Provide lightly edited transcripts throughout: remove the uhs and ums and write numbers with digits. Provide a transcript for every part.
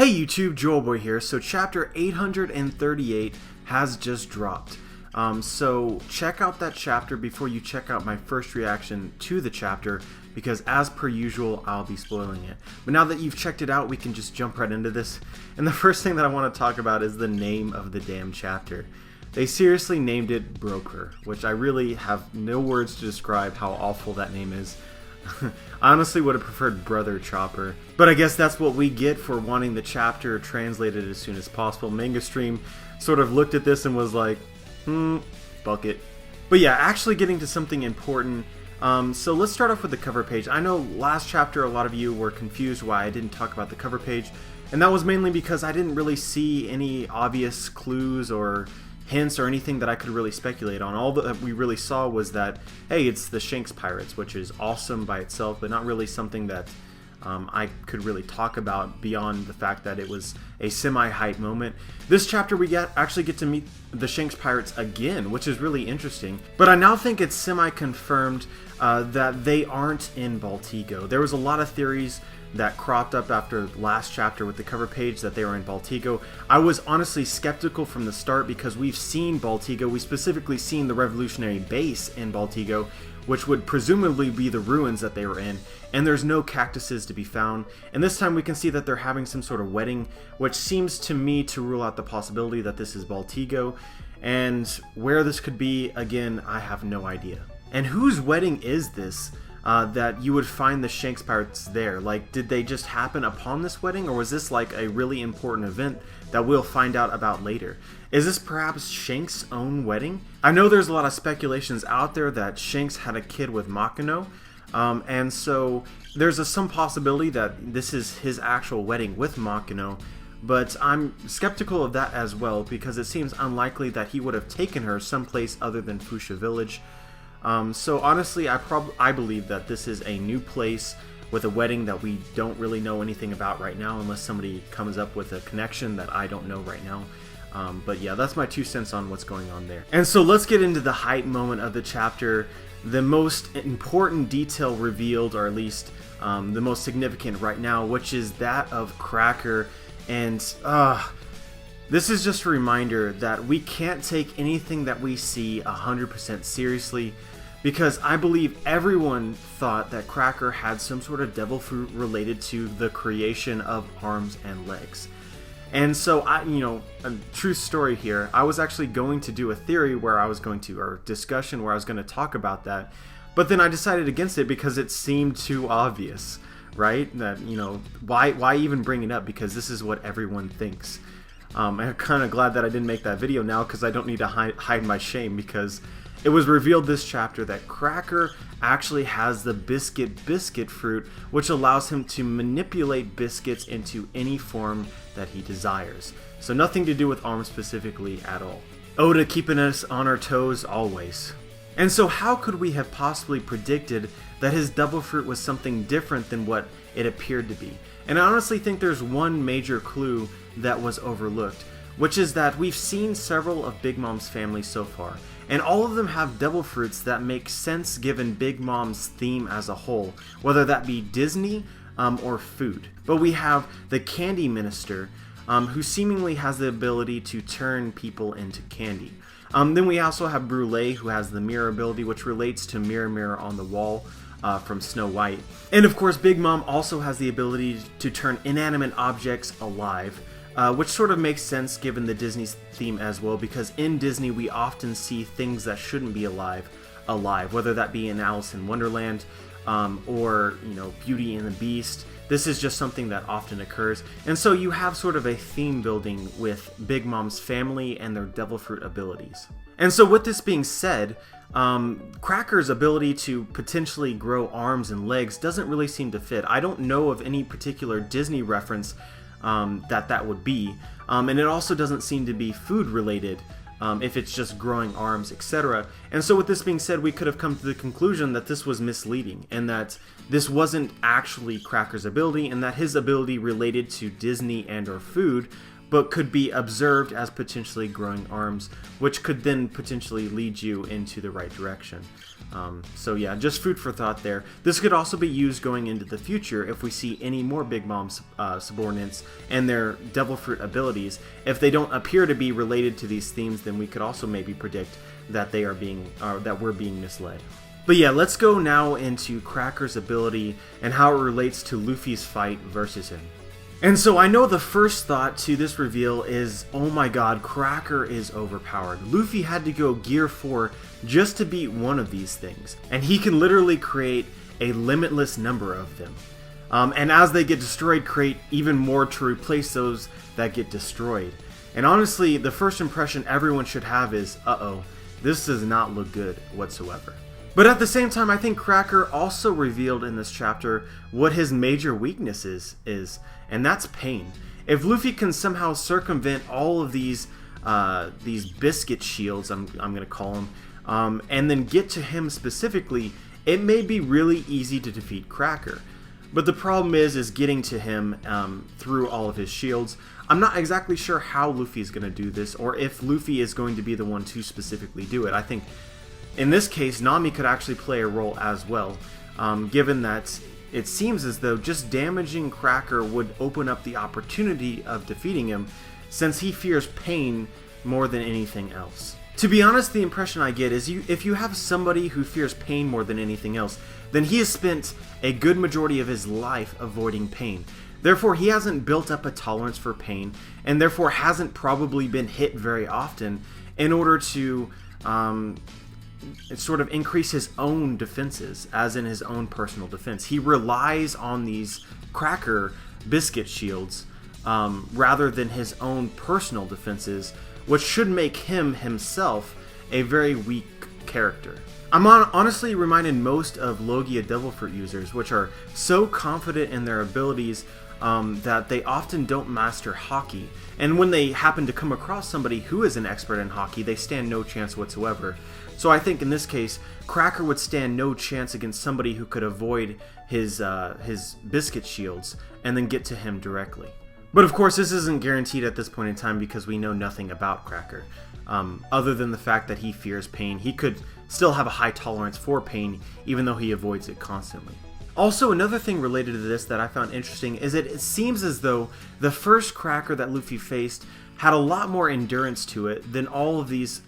Hey YouTube, Joelboy here. So chapter 838 has just dropped. So check out that chapter before you check out my first reaction to the chapter, because as per usual, I'll be spoiling it. But now that you've checked it out, we can just jump right into this. And the first thing that I want to talk about is the name of the damn chapter. They seriously named it Broker, which I really have no words to describe how awful that name is. I honestly would have preferred Brother Chopper, but I guess that's what we get for wanting the chapter translated as soon as possible. Manga Stream sort of looked at this and was like, fuck it. But yeah, actually getting to something important. So let's start off with the cover page. I know last chapter a lot of you were confused why I didn't talk about the cover page, and that was mainly because I didn't really see any obvious clues or hints or anything that I could really speculate on. All that we really saw was that, hey, it's the Shanks Pirates, which is awesome by itself, but not really something that I could really talk about beyond the fact that it was a semi-hype moment. This chapter we actually get to meet the Shanks Pirates again, which is really interesting. But I now think it's semi-confirmed that they aren't in Baltigo. There was a lot of theories that cropped up after last chapter with the cover page that they were in Baltigo. I was honestly skeptical from the start because we've seen Baltigo. We specifically seen the revolutionary base in Baltigo, which would presumably be the ruins that they were in, and there's no cactuses to be found. And this time we can see that they're having some sort of wedding, which seems to me to rule out the possibility that this is Baltigo. And where this could be, again, I have no idea. And whose wedding is this? That you would find the Shanks Pirates there? Like, did they just happen upon this wedding, or was this like a really important event that we'll find out about later? Is this perhaps Shanks' own wedding? I know there's a lot of speculations out there that Shanks had a kid with Makino, and so there's some possibility that this is his actual wedding with Makino, but I'm skeptical of that as well because it seems unlikely that he would have taken her someplace other than Fuchsia Village. So honestly, I believe that this is a new place with a wedding that we don't really know anything about right now, unless somebody comes up with a connection that I don't know right now. But yeah, that's my 2 cents on what's going on there. And so let's get into the hype moment of the chapter. The most important detail revealed, or at least the most significant right now, which is that of Cracker. And this is just a reminder that we can't take anything that we see 100% seriously, because I believe everyone thought that Cracker had some sort of devil fruit related to the creation of arms and legs. And so a true story here, I was actually going to do a theory where I was going to, or discussion where I was going to talk about that, but then I decided against it because it seemed too obvious, right? That, why even bring it up, because this is what everyone thinks. I'm kind of glad that I didn't make that video now, because I don't need to hide my shame, because it was revealed this chapter that Cracker actually has the biscuit fruit, which allows him to manipulate biscuits into any form that he desires. So nothing to do with arms specifically at all. Oda keeping us on our toes always. And so how could we have possibly predicted that his devil fruit was something different than what it appeared to be? And I honestly think there's one major clue that was overlooked, which is that we've seen several of Big Mom's family so far, and all of them have devil fruits that make sense given Big Mom's theme as a whole, whether that be Disney or food. But we have the Candy Minister, who seemingly has the ability to turn people into candy. Then we also have Brulee, who has the mirror ability, which relates to Mirror Mirror on the Wall from Snow White. And of course, Big Mom also has the ability to turn inanimate objects alive, which sort of makes sense given the Disney's theme as well, because in Disney we often see things that shouldn't be alive, whether that be in Alice in Wonderland or Beauty and the Beast. This is just something that often occurs, and so you have sort of a theme building with Big Mom's family and their devil fruit abilities. And so with this being said, Cracker's ability to potentially grow arms and legs doesn't really seem to fit. I don't know of any particular Disney reference that would be, and it also doesn't seem to be food related, if it's just growing arms, etc. And so with this being said, we could have come to the conclusion that this was misleading, and that this wasn't actually Cracker's ability, and that his ability related to Disney and or food, but could be observed as potentially growing arms, which could then potentially lead you into the right direction. So yeah, just food for thought there. This could also be used going into the future if we see any more Big Mom subordinates and their Devil Fruit abilities. If they don't appear to be related to these themes, then we could also maybe predict that they are that we're being misled. But yeah, let's go now into Cracker's ability and how it relates to Luffy's fight versus him. And so I know the first thought to this reveal is, oh my god, Cracker is overpowered. Luffy had to go Gear 4 just to beat one of these things, and he can literally create a limitless number of them. And as they get destroyed, create even more to replace those that get destroyed. And honestly, the first impression everyone should have is, uh-oh, this does not look good whatsoever. But at the same time, I think Cracker also revealed in this chapter what his major weakness is, and that's pain. If Luffy can somehow circumvent all of these biscuit shields, I'm going to call them, and then get to him specifically, it may be really easy to defeat Cracker. But the problem is getting to him through all of his shields. I'm not exactly sure how Luffy is going to do this, or if Luffy is going to be the one to specifically do it. I think in this case, Nami could actually play a role as well, given that it seems as though just damaging Cracker would open up the opportunity of defeating him, since he fears pain more than anything else. To be honest, the impression I get is if you have somebody who fears pain more than anything else, then he has spent a good majority of his life avoiding pain. Therefore, he hasn't built up a tolerance for pain, and therefore hasn't probably been hit very often in order to sort of increase his own defenses, as in his own personal defense. He relies on these Cracker biscuit shields rather than his own personal defenses, which should make him himself a very weak character. I'm honestly reminded most of Logia Devil Fruit users, which are so confident in their abilities that they often don't master Haki. And when they happen to come across somebody who is an expert in Haki, they stand no chance whatsoever. So I think in this case, Cracker would stand no chance against somebody who could avoid his biscuit shields and then get to him directly. But of course, this isn't guaranteed at this point in time because we know nothing about Cracker. Other than the fact that he fears pain, he could still have a high tolerance for pain even though he avoids it constantly. Also, another thing related to this that I found interesting is that it seems as though the first Cracker that Luffy faced had a lot more endurance to it than all of these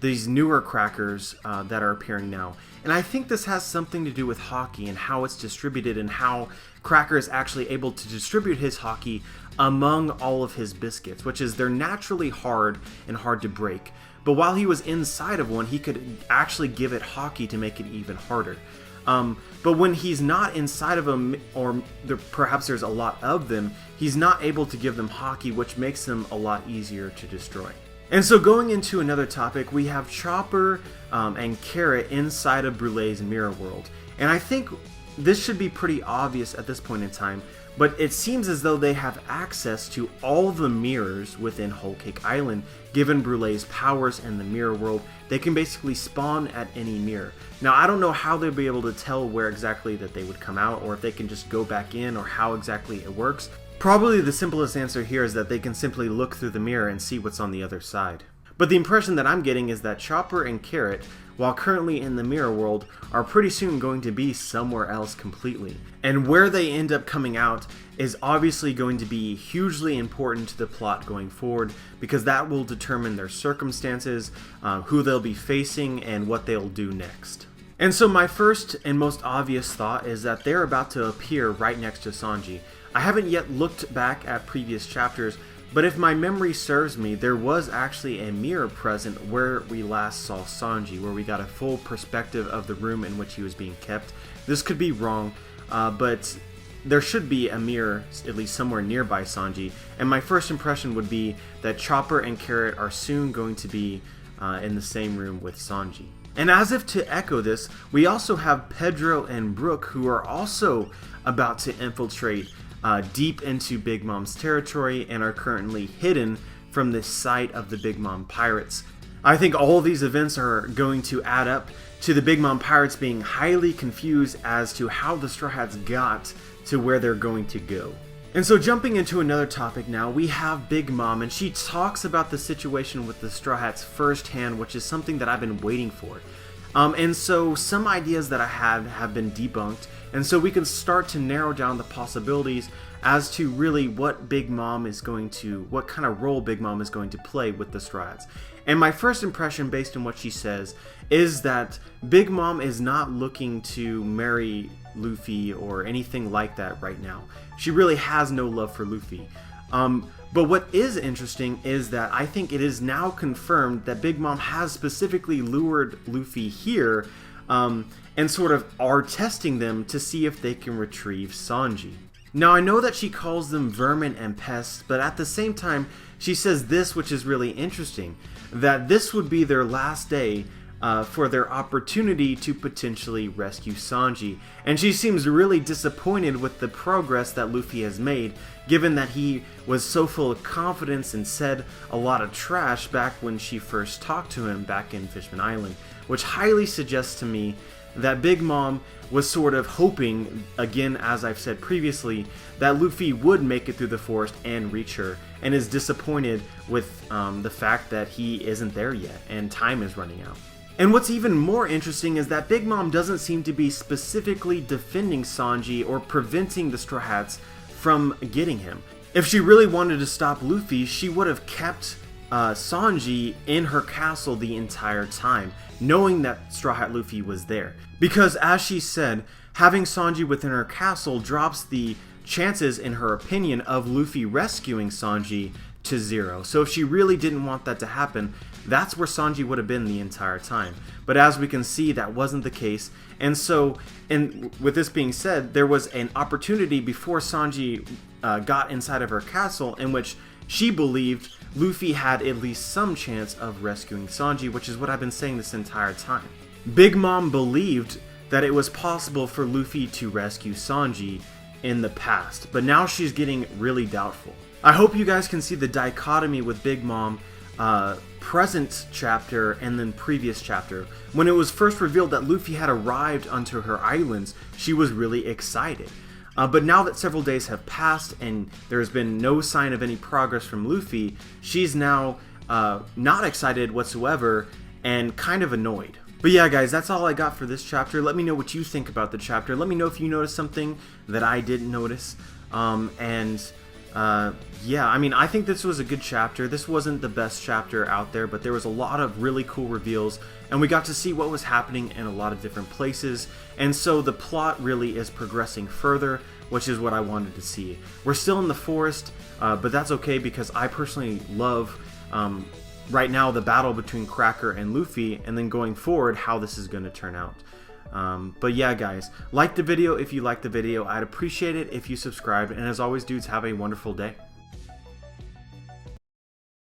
newer Crackers that are appearing now. And I think this has something to do with Haki and how it's distributed and how Cracker is actually able to distribute his Haki among all of his biscuits, which is they're naturally hard and hard to break. But while he was inside of one, he could actually give it Haki to make it even harder. But when he's not inside of them, or perhaps there's a lot of them, he's not able to give them Haki, which makes them a lot easier to destroy. And so going into another topic, we have Chopper and Carrot inside of Brulee's mirror world. And I think this should be pretty obvious at this point in time, but it seems as though they have access to all the mirrors within Whole Cake Island. Given Brulee's powers in the mirror world, they can basically spawn at any mirror. Now, I don't know how they'll be able to tell where exactly that they would come out, or if they can just go back in, or how exactly it works. Probably the simplest answer here is that they can simply look through the mirror and see what's on the other side. But the impression that I'm getting is that Chopper and Carrot, while currently in the mirror world, are pretty soon going to be somewhere else completely. And where they end up coming out is obviously going to be hugely important to the plot going forward, because that will determine their circumstances, who they'll be facing, and what they'll do next. And so my first and most obvious thought is that they're about to appear right next to Sanji. I haven't yet looked back at previous chapters, but if my memory serves me, there was actually a mirror present where we last saw Sanji, where we got a full perspective of the room in which he was being kept. This could be wrong, but there should be a mirror at least somewhere nearby Sanji, and my first impression would be that Chopper and Carrot are soon going to be in the same room with Sanji. And as if to echo this, we also have Pedro and Brook, who are also about to infiltrate deep into Big Mom's territory and are currently hidden from the sight of the Big Mom pirates. I think all of these events are going to add up to the Big Mom pirates being highly confused as to how the Straw Hats got to where they're going to go. And so jumping into another topic now, we have Big Mom, and she talks about the situation with the Straw Hats firsthand, which is something that I've been waiting for. And so some ideas that I had have been debunked, and so we can start to narrow down the possibilities as to really what Big Mom is going to, what kind of role Big Mom is going to play with the Straw Hats. And my first impression, based on what she says, is that Big Mom is not looking to marry Luffy or anything like that right now. She really has no love for Luffy. But what is interesting is that I think it is now confirmed that Big Mom has specifically lured Luffy here and sort of are testing them to see if they can retrieve Sanji. Now, I know that she calls them vermin and pests, but at the same time, she says this, which is really interesting, that this would be their last day for their opportunity to potentially rescue Sanji. And she seems really disappointed with the progress that Luffy has made, given that he was so full of confidence and said a lot of trash back when she first talked to him back in Fishman Island, which highly suggests to me that Big Mom was sort of hoping, again as I've said previously, that Luffy would make it through the forest and reach her, and is disappointed with the fact that he isn't there yet and time is running out. And what's even more interesting is that Big Mom doesn't seem to be specifically defending Sanji or preventing the Straw Hats from getting him. If she really wanted to stop Luffy, she would have kept Sanji in her castle the entire time, knowing that Straw Hat Luffy was there. Because as she said, having Sanji within her castle drops the chances, in her opinion, of Luffy rescuing Sanji to 0. So if she really didn't want that to happen, that's where Sanji would have been the entire time. But as we can see, that wasn't the case. And so, with this being said, there was an opportunity before Sanji got inside of her castle in which she believed Luffy had at least some chance of rescuing Sanji, which is what I've been saying this entire time. Big Mom believed that it was possible for Luffy to rescue Sanji in the past, but now she's getting really doubtful. I hope you guys can see the dichotomy with Big Mom present chapter and then previous chapter. When it was first revealed that Luffy had arrived onto her islands, she was really excited. But now that several days have passed and there's been no sign of any progress from Luffy, she's now not excited whatsoever and kind of annoyed. But yeah, guys, that's all I got for this chapter. Let me know what you think about the chapter. Let me know if you noticed something that I didn't notice. Yeah, I mean, I think this was a good chapter. This wasn't the best chapter out there, but there was a lot of really cool reveals, and we got to see what was happening in a lot of different places, and so the plot really is progressing further, which is what I wanted to see. We're still in the forest, but that's okay because I personally love, right now, the battle between Cracker and Luffy, and then going forward, how this is going to turn out. But yeah, guys, like the video if you liked the video. I'd appreciate it if you subscribed, and as always, dudes, have a wonderful day.